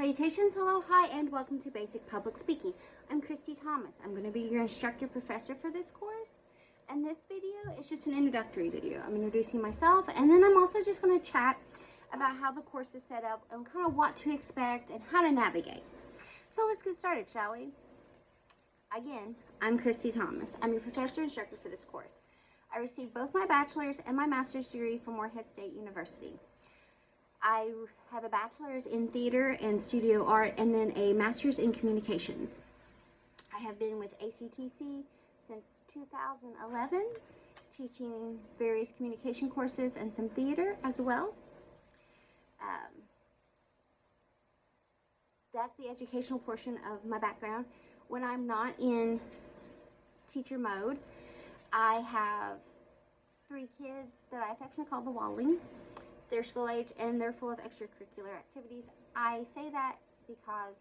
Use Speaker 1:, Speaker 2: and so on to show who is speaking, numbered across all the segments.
Speaker 1: Salutations, hello, hi, and welcome to Basic Public Speaking. I'm Christy Thomas. I'm going to be your instructor professor for this course. And this video is just an introductory video. I'm introducing myself, and then I'm also just going to chat about how the course is set up and kind of what to expect and how to navigate. So let's get started, shall we? Again, I'm Christy Thomas. I'm your professor instructor for this course. I received both my bachelor's and my master's degree from Morehead State University. I have a bachelor's in theater and studio art and then a master's in communications. I have been with ACTC since 2011, teaching various communication courses and some theater as well. That's the educational portion of my background. When I'm not in teacher mode, I have 3 kids that I affectionately call the Wallings. They're school age and they're full of extracurricular activities. I say that because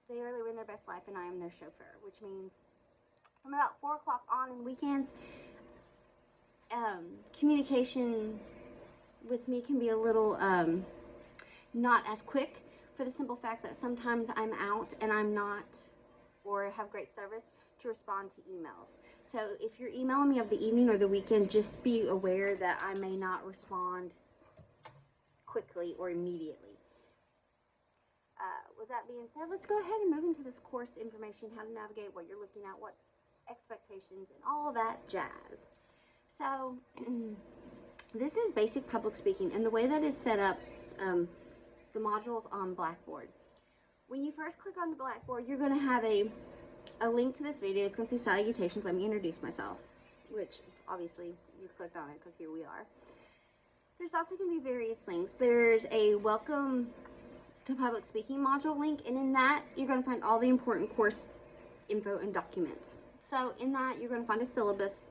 Speaker 1: they are living their best life and I am their chauffeur, which means from about 4 o'clock on in weekends, communication with me can be a little not as quick, for the simple fact that sometimes I'm out and I'm not, or have great service to respond to emails. So if you're emailing me of the evening or the weekend, just be aware that I may not respond quickly or immediately. With that being said, let's go ahead and move into this course information, how to navigate, what you're looking at, what expectations, and all of that jazz. So this is basic public speaking, and the way that is set up, the modules on Blackboard. When you first click on the Blackboard, you're going to have a link to this video. It's going to say salutations. Let me introduce myself, which obviously you clicked on it because here we are. There's also going to be various links. There's a welcome to public speaking module link, and in that you're going to find all the important course info and documents. So in that you're going to find a syllabus,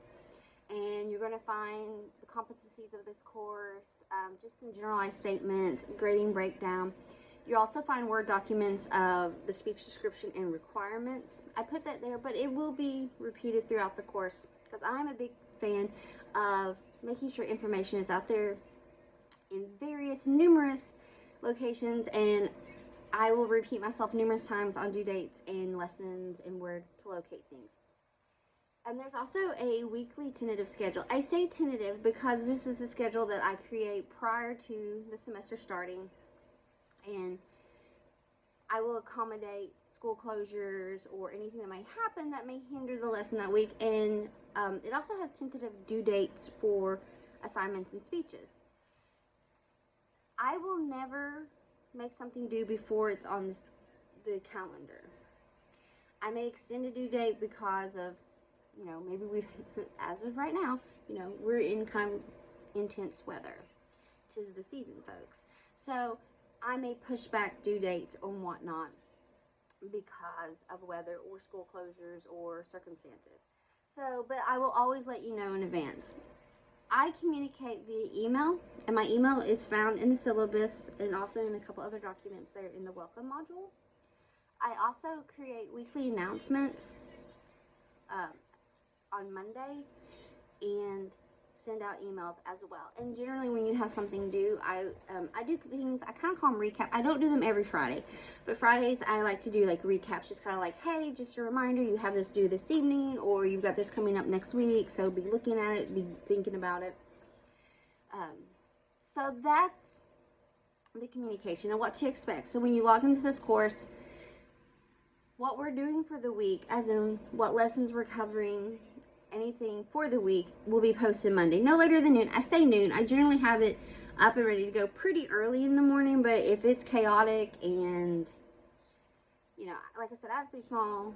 Speaker 1: and you're going to find the competencies of this course, just some generalized statements, grading breakdown. You also find Word documents of the speech description and requirements. I put that there, but it will be repeated throughout the course because I'm a big fan of making sure information is out there in numerous locations, and I will repeat myself numerous times on due dates and lessons and where to locate things. And there's also a weekly tentative schedule. I say tentative because this is a schedule that I create prior to the semester starting, and I will accommodate school closures or anything that may happen that may hinder the lesson that week, and it also has tentative due dates for assignments and speeches. I will never make something due before it's on the calendar. I may extend a due date because of, maybe we've, as of right now, we're in kind of intense weather. 'Tis the season, folks. So I may push back due dates or whatnot because of weather or school closures or circumstances. So, but I will always let you know in advance. I communicate via email, and my email is found in the syllabus and also in a couple other documents there in the welcome module. I also create weekly announcements on Monday and send out emails as well. And generally when you have something due, I do things, I kind of call them recap. I don't do them every Friday, but Fridays I like to do like recaps, just kind of like, hey, just a reminder, you have this due this evening, or you've got this coming up next week, so be looking at it, be thinking about it. So that's the communication and what to expect. So when you log into this course, what we're doing for the week, as in what lessons we're covering, anything for the week, will be posted Monday, no later than noon. I say noon. I generally have it up and ready to go pretty early in the morning, but if it's chaotic and, like I said, I have 3 small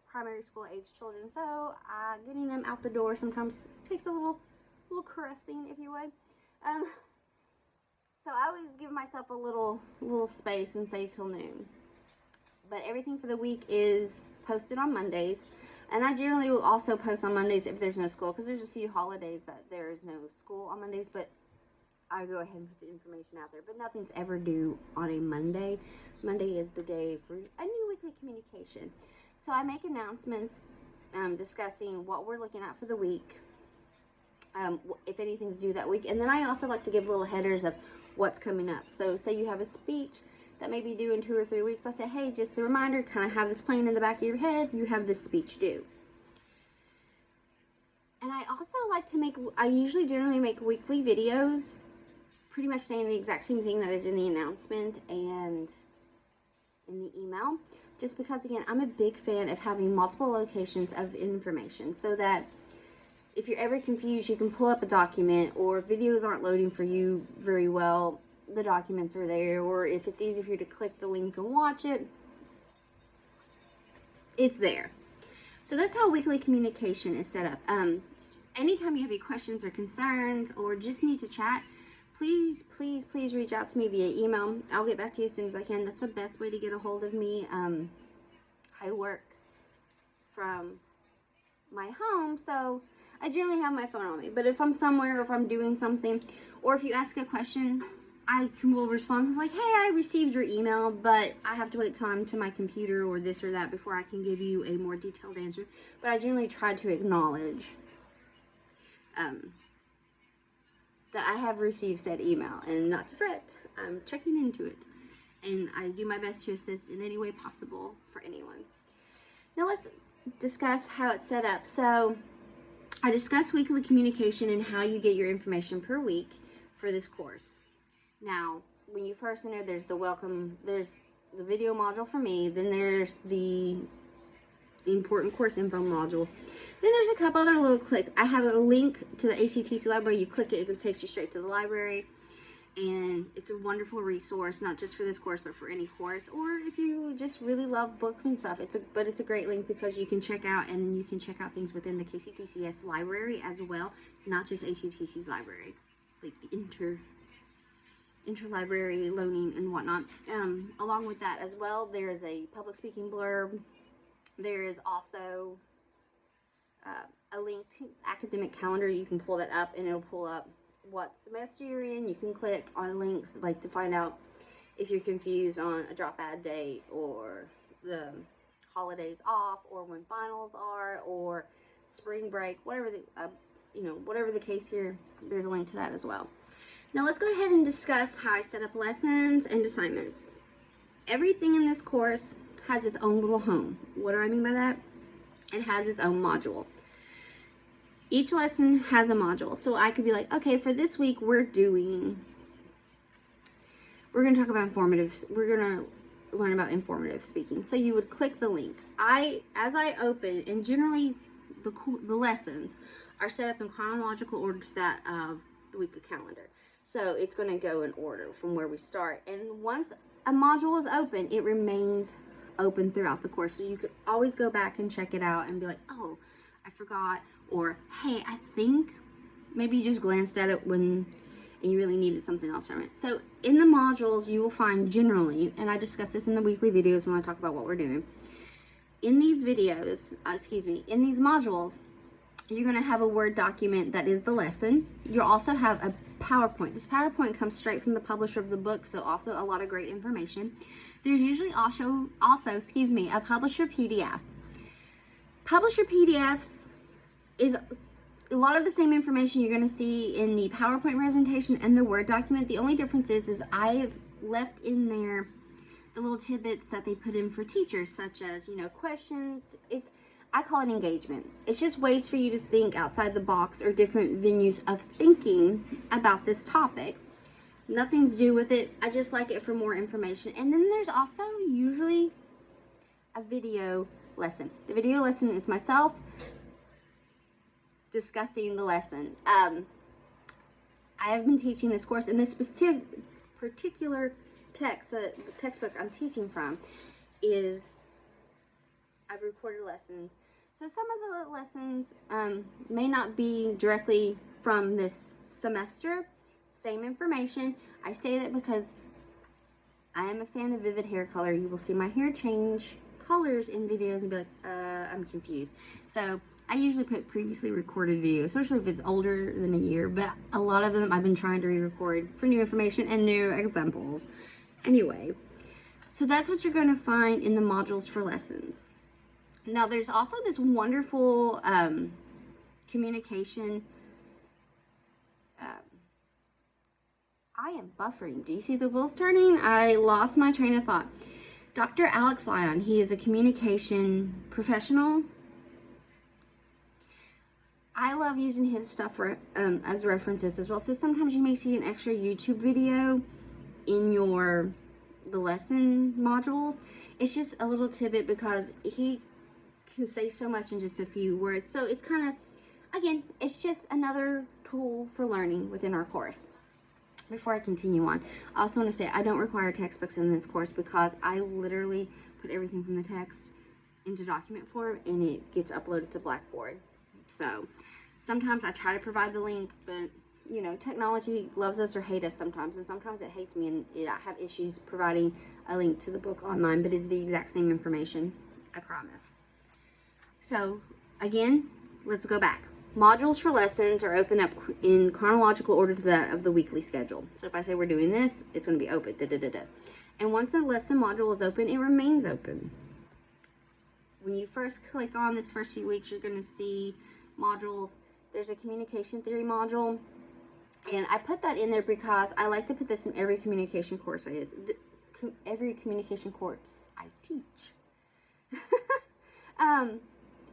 Speaker 1: primary school age children, so getting them out the door sometimes takes a little caressing, if you would. So I always give myself a little space and say till noon. But everything for the week is posted on Mondays, and I generally will also post on Mondays if there's no school, because there's a few holidays that there is no school on Mondays, but I go ahead and put the information out there. But nothing's ever due on a Monday. Monday is the day for a new weekly communication. So I make announcements discussing what we're looking at for the week, if anything's due that week, and then I also like to give little headers of what's coming up. So say you have a speech that may be due in 2 or 3 weeks. I say, hey, just a reminder, kind of have this playing in the back of your head. You have this speech due. And I also like to I usually generally make weekly videos, pretty much saying the exact same thing that is in the announcement and in the email. Just because, again, I'm a big fan of having multiple locations of information so that if you're ever confused, you can pull up a document, or if videos aren't loading for you very well, the documents are there, or if it's easy for you to click the link and watch it, it's there. So that's how weekly communication is set up. Anytime you have any questions or concerns or just need to chat, please reach out to me via email. I'll get back to you as soon as I can. That's the best way to get a hold of me. I work from my home, so I generally have my phone on me. But if I'm somewhere, or if I'm doing something, or if you ask a question, I will respond like, hey, I received your email, but I have to wait till I'm to my computer or this or that before I can give you a more detailed answer. But I generally try to acknowledge that I have received said email, and not to fret. I'm checking into it, and I do my best to assist in any way possible for anyone. Now let's discuss how it's set up. So I discussed weekly communication and how you get your information per week for this course. Now, when you first enter, there's there's the video module for me, then there's the important course info module. Then there's a couple other little clicks. I have a link to the ACTC library. You click it, it takes you straight to the library. And it's a wonderful resource, not just for this course, but for any course. Or if you just really love books and stuff, it's a great link because you can check out things within the KCTCS library as well, not just ACTC's library, like the interlibrary loaning and whatnot. Along with that as well, there is a public speaking blurb. There is also a link to academic calendar. You can pull that up and it'll pull up what semester you're in. You can click on links like to find out if you're confused on a drop add date, or the holidays off, or when finals are, or spring break, whatever the case here. There's a link to that as well. Now let's go ahead and discuss how I set up lessons and assignments. Everything in this course has its own little home. What do I mean by that? It has its own module. Each lesson has a module. So I could be like, okay, for this week we're going to talk about we're going to learn about informative speaking. So you would click the link. As I open, and generally the lessons are set up in chronological order to that of the weekly calendar. So it's going to go in order from where we start. And once a module is open, it remains open throughout the course. So you could always go back and check it out and be like, oh, I forgot. Or, hey, I think maybe you just glanced at it and you really needed something else from it. So in the modules, you will find generally, and I discuss this in the weekly videos when I talk about what we're doing. In these videos, in these modules, you're going to have a Word document that is the lesson. You'll also have a PowerPoint. This PowerPoint comes straight from the publisher of the book, so also a lot of great information. There's usually also a publisher PDF. Publisher PDFs is a lot of the same information you're going to see in the PowerPoint presentation and the Word document. The only difference is I've left in there the little tidbits that they put in for teachers, such as, questions. I call it engagement. It's just ways for you to think outside the box, or different venues of thinking about this topic. Nothing's to do with it. I just like it for more information. And then there's also usually a video lesson. The video lesson is myself discussing the lesson. I have been teaching this course, and this particular textbook I'm teaching from I've recorded lessons. So some of the lessons may not be directly from this semester. Same information. I say that because I am a fan of vivid hair color. You will see my hair change colors in videos and be like, I'm confused. So I usually put previously recorded videos, especially if it's older than a year, but a lot of them I've been trying to re-record for new information and new examples. Anyway, so that's what you're going to find in the modules for lessons. Now, there's also this wonderful communication I am buffering. Do you see the wheels turning? I lost my train of thought. Dr. Alex Lyon, he is a communication professional. I love using his stuff as references as well. So sometimes you may see an extra YouTube video in the lesson modules. It's just a little tidbit because he can say so much in just a few words. So it's kind of, again, it's just another tool for learning within our course. Before I continue on, I also want to say I don't require textbooks in this course because I literally put everything from the text into document form and it gets uploaded to Blackboard. So sometimes I try to provide the link, but you know, technology loves us or hates us sometimes, and sometimes it hates me, and I have issues providing a link to the book online, but it's the exact same information, I promise. So again, let's go back. Modules for lessons are open up in chronological order to that of the weekly schedule. So if I say we're doing this, it's going to be open. And once a lesson module is open, it remains open. When you first click on this first few weeks, you're going to see modules. There's a communication theory module, and I put that in there because I like to put this in every communication course every communication course I teach.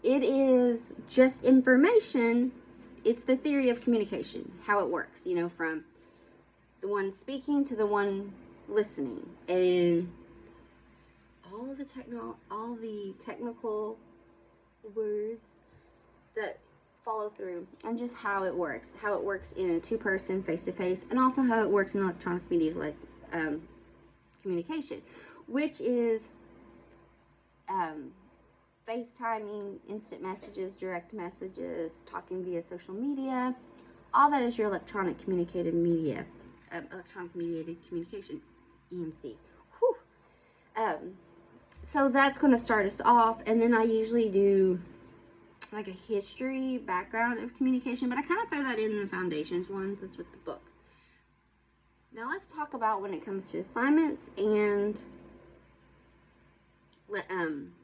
Speaker 1: It is just information. It's the theory of communication, how it works, you know, from the one speaking to the one listening, and all the technical words that follow through, and just how it works in a two-person face-to-face, and also how it works in electronic media like communication, which is FaceTiming, instant messages, direct messages, talking via social media. All that is your electronic communicated media, electronic mediated communication, EMC. Whew. So that's going to start us off, and then I usually do like a history background of communication, but I kind of throw that in the foundations ones. That's with the book. Now let's talk about when it comes to assignments and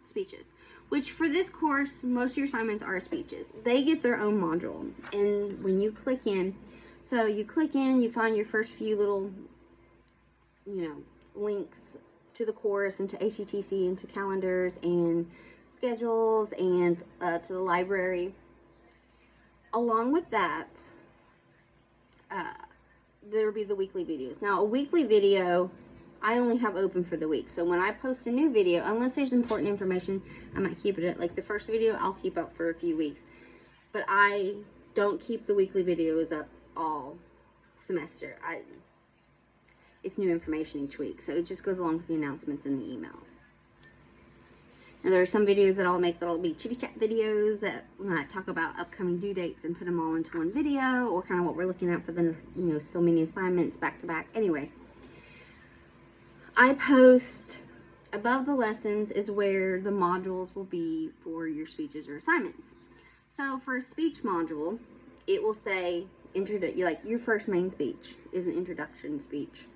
Speaker 1: speeches, which for this course, most of your assignments are speeches. They get their own module, and when you click in, so you click in, you find your first few little, you know, links to the course and to ACTC and to calendars and schedules and to the library. Along with that, there will be the weekly videos. Now, a weekly video, I only have open for the week. So when I post a new video, unless there's important information, I might keep it at, like the first video, I'll keep up for a few weeks. But I don't keep the weekly videos up all semester. It's new information each week, so it just goes along with the announcements and the emails. Now, there are some videos that I'll make that'll be chitty chat videos that when I talk about upcoming due dates and put them all into one video, or kind of what we're looking at for the, you know, so many assignments back to back. Anyway, I post above the lessons is where the modules will be for your speeches or assignments. So for a speech module, it will say your first main speech is an introduction speech.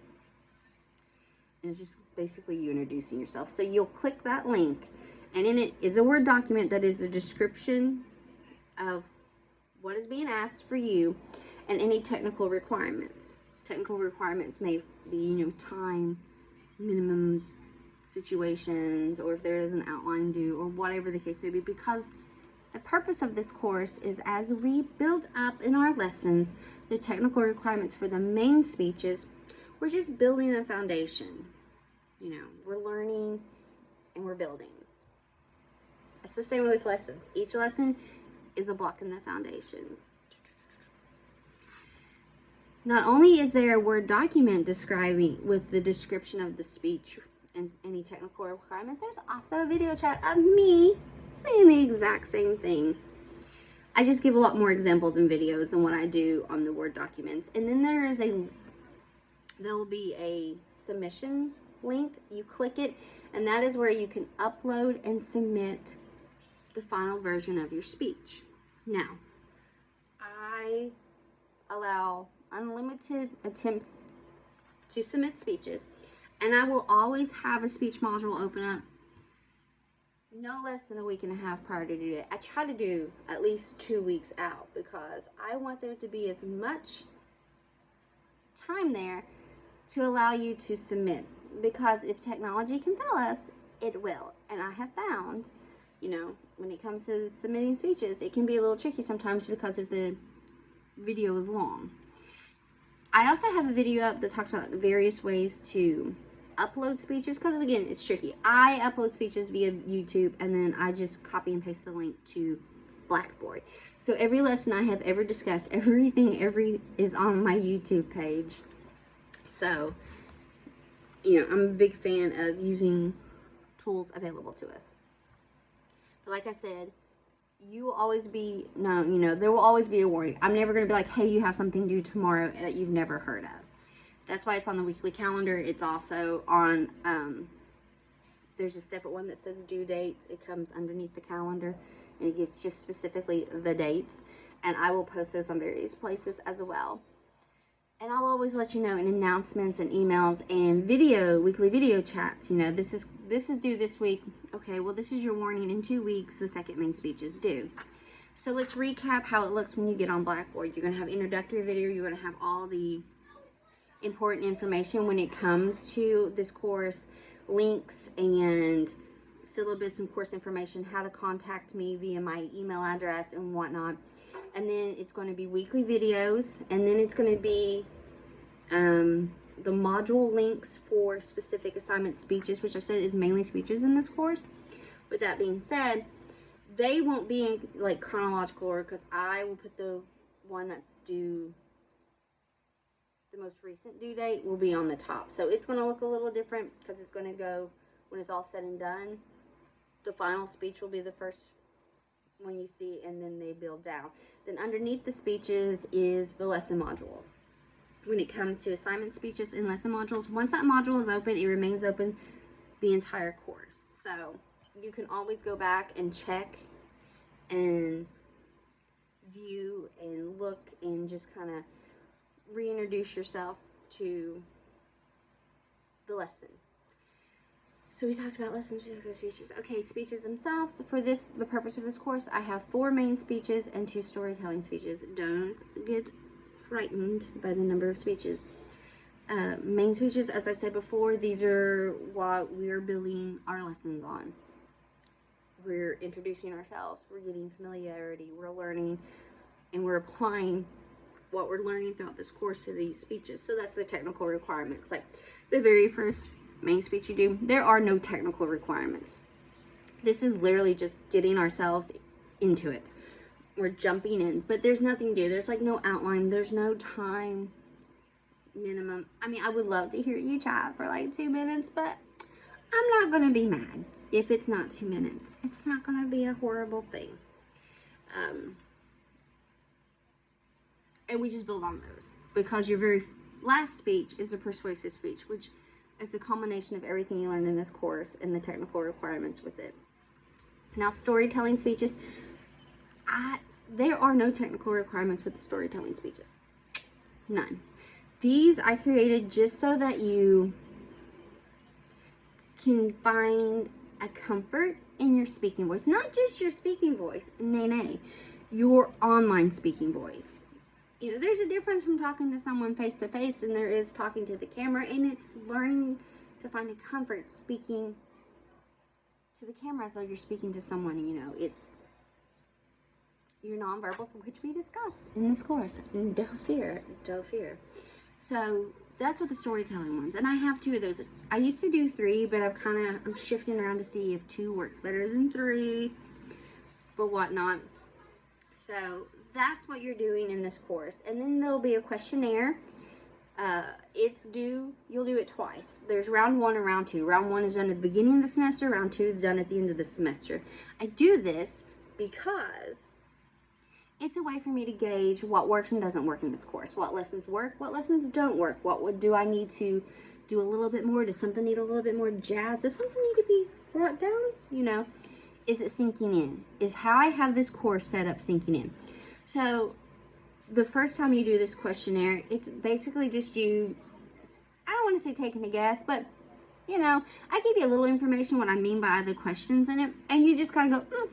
Speaker 1: And it's just basically you introducing yourself. So you'll click that link, and in it is a Word document that is a description of what is being asked for you and any technical requirements. Technical requirements may be, you know, time, minimum situations, or if there is an outline due, or whatever the case may be, because the purpose of this course is as we build up in our lessons the technical requirements for the main speeches, we're just building a foundation. You know, we're learning and we're building. It's the same way with lessons. Each lesson is a block in the foundation. Not only is there a Word document describing with the description of the speech and any technical requirements, there's also a video chat of me saying the exact same thing. I just give a lot more examples in videos than what I do on the Word documents. And then there will be a submission link. You click it, and that is where you can upload and submit the final version of your speech. Now, I allow unlimited attempts to submit speeches, and I will always have a speech module open up no less than a week and a half prior to due date. I try to do at least 2 weeks out because I want there to be as much time there to allow you to submit. Because if technology can fail us, it will. And I have found, you know, when it comes to submitting speeches, it can be a little tricky sometimes because if the video is long. I also have a video up that talks about various ways to upload speeches, because again, it's tricky. I upload speeches via YouTube, and then I just copy and paste the link to Blackboard. So every lesson I have ever discussed, everything is on my YouTube page. So, you know, I'm a big fan of using tools available to us. But like I said, you will always be known, you know, there will always be a warning. I'm never going to be like, hey, you have something due tomorrow that you've never heard of. That's why it's on the weekly calendar. It's also on, there's a separate one that says due dates. It comes underneath the calendar, and it gives just specifically the dates. And I will post those on various places as well. And I'll always let you know in announcements and emails and weekly video chats. You know, this is due this week. Okay, well, this is your warning. In 2 weeks, the second main speech is due. So let's recap how it looks when you get on Blackboard. You're going to have introductory video. You're going to have all the important information when it comes to this course, links and syllabus and course information, how to contact me via my email address and whatnot. And then it's going to be weekly videos, and then it's going to be the module links for specific assignment speeches, which I said is mainly speeches in this course. With that being said, they won't be in like chronological order, because I will put the one that's due, the most recent due date will be on the top. So it's going to look a little different, because it's going to go, when it's all said and done, the final speech will be the first one you see, and then they build down. Then underneath the speeches is the lesson modules. When it comes to assignment speeches and lesson modules, once that module is open, it remains open the entire course. So you can always go back and check and view and look and just kind of reintroduce yourself to the lesson. So we talked about lessons, we talked about speeches. Okay, speeches themselves. For the purpose of this course, I have 4 main speeches and 2 storytelling speeches. Don't get frightened by the number of speeches. Main speeches, as I said before, these are what we're building our lessons on. We're introducing ourselves, we're getting familiarity, we're learning, and we're applying what we're learning throughout this course to these speeches. So that's the technical requirements. Like the very first main speech you do, there are no technical requirements. This is literally just getting ourselves into it. We're jumping in, but there's nothing to do. There's like no outline. There's no time minimum. I mean, I would love to hear you chat for like 2 minutes, but I'm not going to be mad if it's not 2 minutes. It's not going to be a horrible thing. And we just build on those, because your very last speech is a persuasive speech, which is a combination of everything you learn in this course and the technical requirements with it. Now, storytelling speeches, there are no technical requirements with the storytelling speeches. None. These I created just so that you can find a comfort in your speaking voice. Not just your speaking voice, nay, your online speaking voice. You know, there's a difference from talking to someone face to face and there is talking to the camera, and it's learning to find a comfort speaking to the camera as though you're speaking to someone. You know, it's your nonverbals, which we discuss in this course. And don't fear. So that's what the storytelling ones, and I have 2 of those. I used to do 3, but I'm shifting around to see if 2 works better than 3, but whatnot. So that's what you're doing in this course. And then there'll be a questionnaire. You'll do it twice. There's round 1 and round 2. Round 1 is done at the beginning of the semester. Round 2 is done at the end of the semester. I do this because it's a way for me to gauge what works and doesn't work in this course. What lessons work, what lessons don't work. Do I need to do a little bit more? Does something need a little bit more jazz? Does something need to be brought down? You know, is it sinking in? Is how I have this course set up sinking in? So the first time you do this questionnaire, it's basically just you, I don't want to say taking a guess, but, you know, I give you a little information what I mean by the questions in it, and you just kind of go,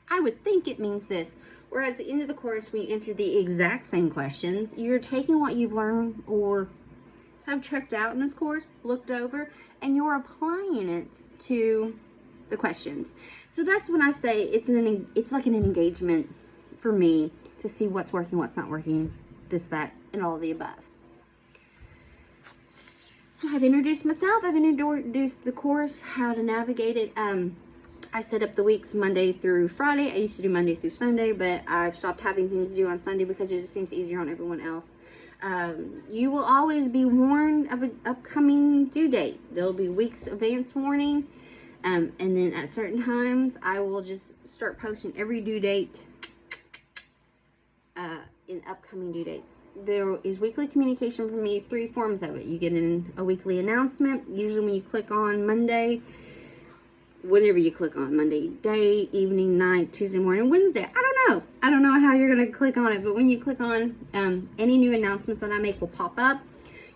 Speaker 1: I would think it means this. Whereas at the end of the course, when you answer the exact same questions, you're taking what you've learned, or have checked out in this course, looked over, and you're applying it to the questions. So that's when I say it's like an engagement for me to see what's working, what's not working, this, that, and all of the above. So I've introduced myself. I've introduced the course, how to navigate it. I set up the weeks Monday through Friday. I used to do Monday through Sunday, but I've stopped having things to do on Sunday because it just seems easier on everyone else. You will always be warned of an upcoming due date. There'll be weeks advance warning, and then at certain times I will just start posting every due date in upcoming due dates. There is weekly communication from me, 3 forms of it. You get a weekly announcement, usually when you click on Monday, whenever you click on Monday, day, evening, night, Tuesday morning, Wednesday. I don't know how you're going to click on it, but when you click on any new announcements that I make will pop up.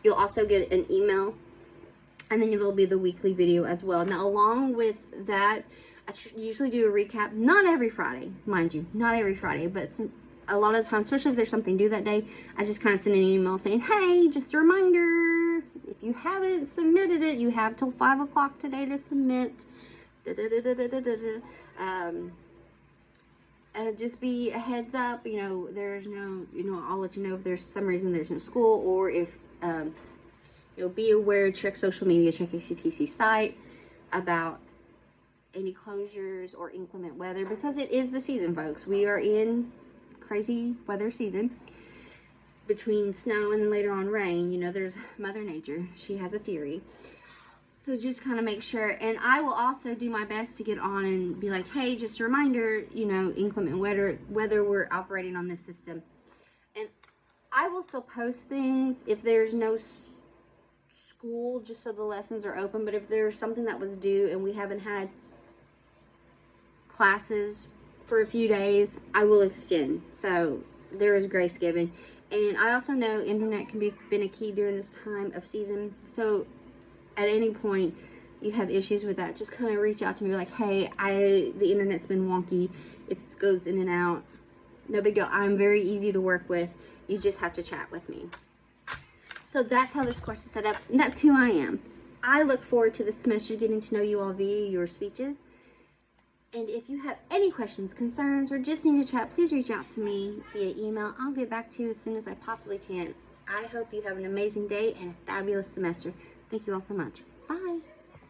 Speaker 1: You'll also get an email, and then there'll be the weekly video as well. Now, along with that, I usually do a recap, not every Friday, mind you, not every Friday, but a lot of the time, especially if there's something due that day, I just kind of send an email saying, hey, just a reminder, if you haven't submitted it, you have till 5 o'clock today to submit. Just be a heads up, there's no, I'll let you know if there's some reason there's no school, or if, be aware, check social media, check ACTC site about any closures or inclement weather, because it is the season, folks. We are in crazy weather season between snow and then later on rain. There's Mother Nature. She has a theory. So just kind of make sure, and I will also do my best to get on and be like, hey, just a reminder, inclement weather, we're operating on this system. And I will still post things if there's no school, just so the lessons are open. But if there's something that was due and we haven't had classes for a few days, I will extend. So there is grace given. And I also know internet can be been a key during this time of season. So at any point you have issues with that, just kind of reach out to me like, hey, the internet's been wonky, it goes in and out. No big deal. I'm very easy to work with. You just have to chat with me. So that's how this course is set up, and that's who I am. I look forward to the semester getting to know you all via your speeches. And if you have any questions, concerns, or just need to chat, please reach out to me via email. I'll get back to you as soon as I possibly can. I hope you have an amazing day and a fabulous semester. Thank you all so much. Bye.